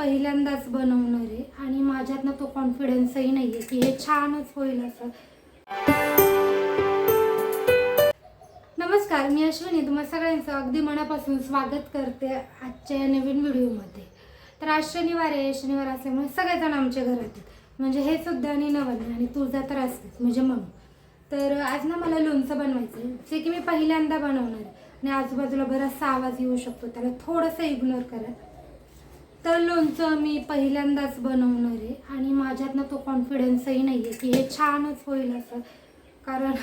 पहिल्यांदाच बनवणार आहे आणि माझ्यातनं तो कॉन्फिडन्सही नाही आहे की हे छानच होईल असं. नमस्कार, मी अश्विनी तुम्हा सगळ्यांचं अगदी मनापासून स्वागत करते आजच्या या नवीन व्हिडिओमध्ये. तर आज शनिवार आहे, शनिवार असल्यामुळे सगळेजण आमच्या घरात आहेत, म्हणजे हे सुद्धा आणि नवल आणि तुळजा तर असतेच म्हणजे मग. तर आज ना मला लोणचं बनवायचं आहे, जे की मी पहिल्यांदा बनवणार आहे आणि आजूबाजूला बराचसा आवाज येऊ शकतो, त्याला थोडंसं इग्नोर करा. तर लोणचं मी पहिल्यांदाच बनवणार आहे आणि माझ्यातनं तो कॉन्फिडन्सही नाही आहे की हे छानच होईल असं, कारण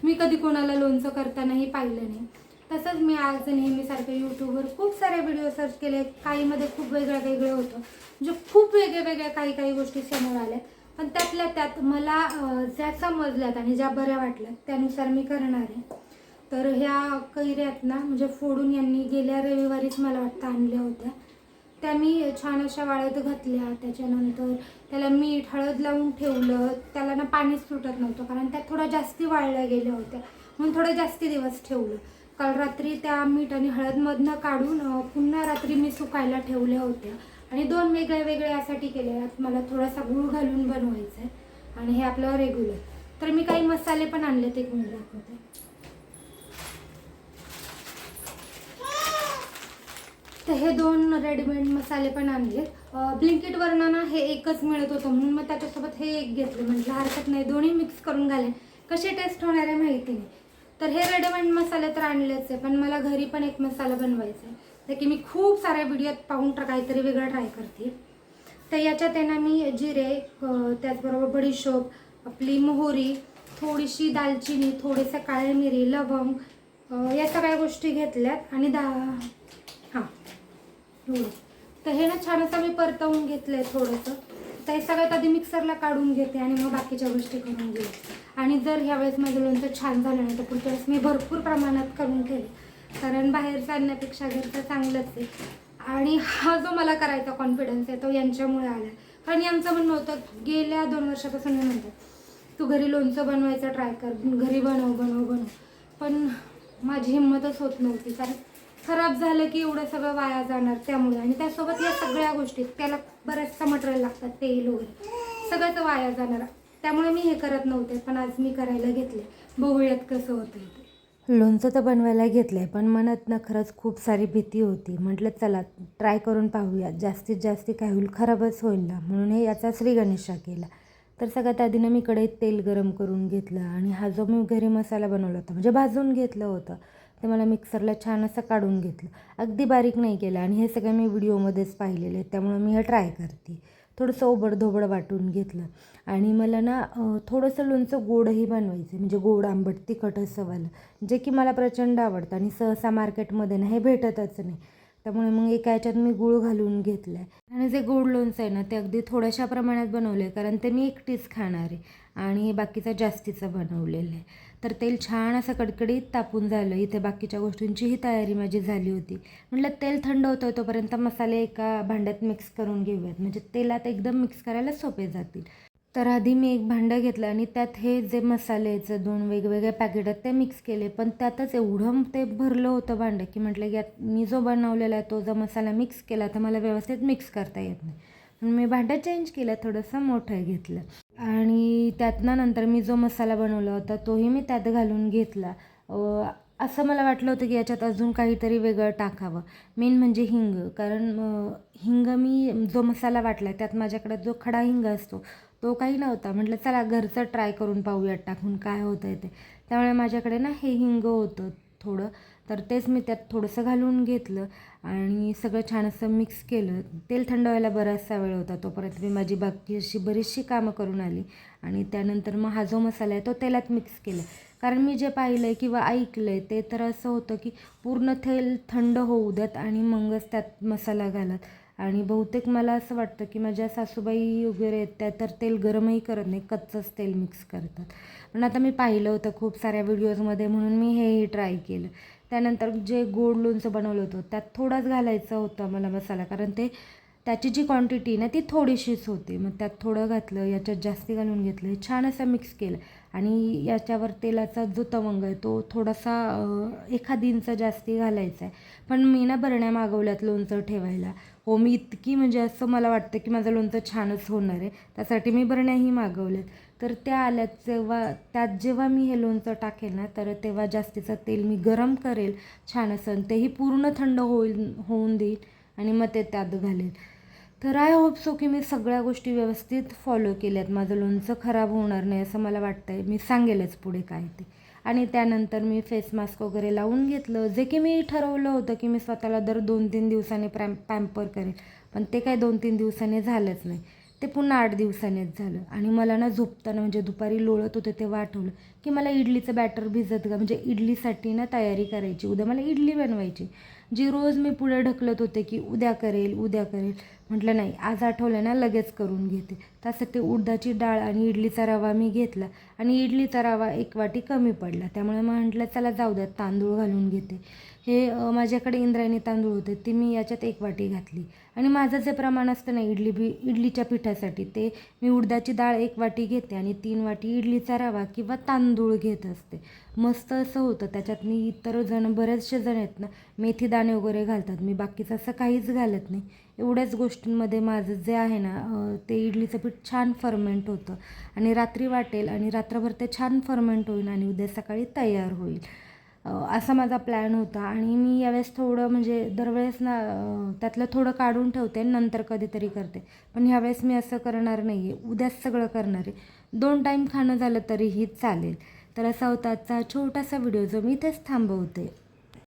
मी कधी कोणाला लोणचं करतानाही पाहिलं नाही. तसंच मी आज नेहमीसारखं यूट्यूबवर खूप सारे व्हिडिओ सर्च केले, काहीमध्ये खूप वेगळं होतं, म्हणजे खूप वेगळ्या काही गोष्टी समोर आल्या, पण त्यातल्या त्यात मला ज्या समजल्यात आणि ज्या बऱ्या वाटल्यात त्यानुसार मी करणार आहे. तर ह्या कैऱ्यात ना म्हणजे फोडून यांनी गेल्या रविवारीच मला वाटतं आणल्या होत्या, त्या मी छान अशा वाळत घातल्या. त्याच्यानंतर त्याला मीठ हळद लावून ठेवलं, त्याला ना पाणीच सुटत नव्हतं कारण त्या थोड्या जास्ती वाळल्या गेल्या होत्या, म्हणून थोडं जास्ती दिवस ठेवलं. काल रात्री त्या मीठ आणि हळदमधनं काढून पुन्हा रात्री मी सुकायला ठेवल्या होत्या आणि दोन वेगळे यासाठी केले. यात मला थोडासा गूळ घालून बनवायचं आहे आणि हे आपलं रेग्युलर. तर मी काही मसाले पण आणलेत, एक मिनिट दाखवते. तर हे दोन रेडीमेड मसाले पण आणले. ब्लिंकिटवरनं ना हे एकच मिळत होतं म्हणून मग त्याच्यासोबत हे एक घेतलं, म्हटलं हरकत नाही, दोन्ही मिक्स करून घालेन, कशी टेस्ट होणार आहे माहिती नाही. तर हे रेडीमेड मसाले तर आणलेच आहे, पण मला घरी पण एक मसाला बनवायचा आहे, तर की मी खूप साऱ्या व्हिडिओत पाहून काहीतरी वेगळं ट्राय करते. तर याच्यात आहे ना मी जिरे, त्याचबरोबर बडीशोप, आपली मोहरी, थोडीशी दालचिनी, थोडेसे काळे मिरी, लवंग, या सगळ्या गोष्टी घेतल्यात आणि तर हे ना छान असं मी परतवून घेतलंय थोडंसं. तर हे सगळ्यात आधी मिक्सरला काढून घेते आणि मग बाकीच्या गोष्टी करून घेते. आणि जर ह्यावेळेस माझं लोणचं छान झालं नाही तर पुढच्या वेळेस मी भरपूर प्रमाणात करून ठेवेल, कारण बाहेरचं आणण्यापेक्षा घरचं चांगलंच आहे. आणि हा जो मला करायचा कॉन्फिडन्स आहे तो यांच्यामुळे आला, कारण यांचं म्हणणं होतं गेल्या 2 वर्षापासून मी म्हणतात तू घरी लोणचं बनवायचं ट्राय कर, घरी बनव, पण माझी हिंमतच होत नव्हती, कारण खराब झालं की एवढं सगळं वाया जाणार त्यामुळे. आणि त्यासोबत या सगळ्या गोष्टी, त्याला बरंचसं मटेरियल लागतात, तेल वगैरे सगळंच वाया जाणार, त्यामुळे मी हे करत नव्हते. पण आज मी करायला घेतले, बघूयात कसं होतं ते. लोणचं तर बनवायला घेतलं आहे, पण मनात ना खरंच खूप सारी भीती होती. म्हटलं चला ट्राय करून पाहूया, जास्तीत जास्त काय होईल, खराबच होईल ना, म्हणून हे याचा श्रीगणेशा केला. तर सगळ्यात आधी ना मी कढईत तेल गरम करून घेतलं आणि हा जो मी घरी मसाला बनवला होता म्हणजे भाजून घेतलं होतं ते मला मिक्सरला छान असं काढून घेतलं, अगदी बारीक नाही केलं. आणि हे सगळं मी व्हिडिओमध्येच पाहिलेलं आहे, त्यामुळे मी हे ट्राय करते. थोडंसं ओबडधोबड वाटून घेतलं आणि मला ना थोडंसं लोणचं गोडही बनवायचं, म्हणजे गोड आंबट तिखट असं वालं, जे की मला प्रचंड आवडतं आणि सहसा मार्केटमध्ये ना हे भेटतच नाही. त्यामुळे मग एका ह्याच्यात मी गूळ घालून घेतला आहे आणि जे गोड लोणचं आहे ना ते अगदी थोड्याशा प्रमाणात बनवलं आहे, कारण ते मी एकटीच खाणार आहे आणि बाकीचं जास्तीचं बनवलेलं आहे. तर तेल छान असं कडकडीत तापून झालं. इथे बाकीच्या गोष्टींचीही तयारी माझी झाली होती. म्हटलं तेल थंड होतं तोपर्यंत मसाले एका भांड्यात मिक्स करून घेऊयात, म्हणजे तेलात एकदम मिक्स करायला सोपे जातील. तर आधी मी एक भांडं घेतलं आणि त्यात हे जे मसाल्याचं 2 वेगवेगळे पॅकेट आहेत ते मिक्स केले, पण त्यातच एवढं ते भरलं होतं भांडं की म्हटलं की यात मी जो बनवलेला आहे तो जर मसाला मिक्स केला तर मला व्यवस्थित मिक्स करता येत नाही, म्हणून मी भांडं चेंज केलं, थोडंसं मोठं घेतलं. आणि त्यातनं नंतर मी जो मसाला बनवला होता तोही मी त्यात घालून घेतला. असं मला वाटलं होतं की याच्यात अजून काहीतरी वेगळं टाकावं, मेन म्हणजे हिंग, कारण हिंग मी जो मसाला वाटला त्यात माझ्याकडे जो खडा हिंग असतो तो काही नव्हता. म्हटलं चला घरचं ट्राय करून पाहूयात टाकून काय होतं आहे ते, त्यामुळे माझ्याकडे ना हे हिंग होतं थोडं, तर तेच मी त्यात थोडंसं घालून घेतलं आणि सगळं छान असं मिक्स केलं. तेल थंड व्हायला बराचसा वेळ होता, तोपर्यंत मी माझी बाकी अशी बरीचशी कामं करून आली आणि त्यानंतर मग हा जो मसाला आहे तो तेलात मिक्स केला. कारण मी जे पाहिलं आहे किंवा ऐकलं आहे ते तर असं होतं की पूर्ण तेल थंड होऊ द्यात आणि मगच त्यात मसाला घालत. आणि बहुतेक मला असं वाटतं की माझ्या सासूबाई वगैरे आहेत त्या तर तेल गरमही करत नाही, कच्चंच तेल मिक्स करतात. पण आता मी पाहिलं होतं खूप साऱ्या व्हिडिओजमध्ये, म्हणून मी हेही ट्राय केलं. त्यानंतर जे गोड लोणचं बनवलं होतं त्यात थोडाच घालायचं होतं मला मसाला, कारण त्याची जी क्वांटिटी ना ती थोडीशीच होती, मग त्यात थोडं घातलं, याच्यात जास्ती घालून घेतलं, हे छान असं मिक्स केलं. आणि याच्यावर तेलाचा जो तवंग आहे तो थोडासा 1 इंच जास्ती घालायचा आहे. पण मी ना बरण्या मागवल्यात लोणचं ठेवायला, हो, मी इतकी म्हणजे असं मला वाटतं की माझं लोणचं छानच होणार आहे. त्यासाठी मी बरण्याही मागवल्यात. तर त्या आल्यात जेव्हा मी हे लोणचं टाकेल ना, तर तेव्हा जास्तीचं तेल मी गरम करेल छान असं आणि तेही पूर्ण थंड होऊन देईल आणि मग ते त्यात घालेल. तर आय होप सो की मी सगळ्या गोष्टी व्यवस्थित फॉलो केल्यात. माझं लोणचं खराब होणार नाही असं मला वाटतं आहे. मी सांगेलच पुढे काय ते. आणि त्यानंतर मी फेस मास्क वगैरे लावून घेतलं, जे की मी ठरवलं होतं की मी स्वतःला दर 2-3 दिवसांनी पॅम्पर करेल. पण ते काय 2-3 दिवसांनी झालंच नाही. ते पुन्हा 8 दिवसांनीच झालं. आणि मला ना झोपताना म्हणजे दुपारी लोळत होते तेव्हा आठवलं की मला इडलीचं बॅटर म्हणजे इडलीसाठी ना तयारी करायची. उद्या मला इडली बनवायची, जी रोज मी पुढे ढकलत होते की उद्या करेल. म्हटलं नाही, आज आठवलं ना लगेच करून घेते. त्यासाठी उडदाची डाळ आणि इडलीचा रवा मी घेतला आणि इडलीचा रवा 1 वाटी कमी पडला. त्यामुळे म्हटलं चला जाऊ द्यात, तांदूळ घालून घेते. हे माझ्याकडे इंद्रायणी तांदूळ होते, ते मी याच्यात 1 वाटी घातली. आणि माझं जे प्रमाण असतं ना इडलीच्या पिठासाठी, ते मी उडदाची डाळ 1 वाटी घेते आणि 3 वाटी इडलीचा रवा किंवा तांदूळ घेत असते. मस्त असं होतं. त्याच्यात मी बरेचसे जण आहेत ना मेथी दाणे वगैरे घालतात. मी बाकीचं असं काहीच घालत नाही. एवढ्याच गोष्टींमध्ये माझं जे आहे ना ते इडलीचं पीठ छान फर्मेंट होतं आणि रात्री वाटेल आणि रात्रभर ते छान फर्मेंट होईल आणि उद्या सकाळी तयार होईल. असा माझा प्लॅन होता. आणि मी यावेळेस थोडं म्हणजे दरवेळेस ना त्यातलं थोडं काढून ठेवते आणि नंतर कधीतरी करते. पण ह्यावेळेस मी असं करणार नाही आहे, उद्याच सगळं करणार आहे. 2 टाईम खाणं झालं तरीही चालेल. तर असा होता आजचा छोटासा व्हिडिओ, जो मी इथेच थांबवते.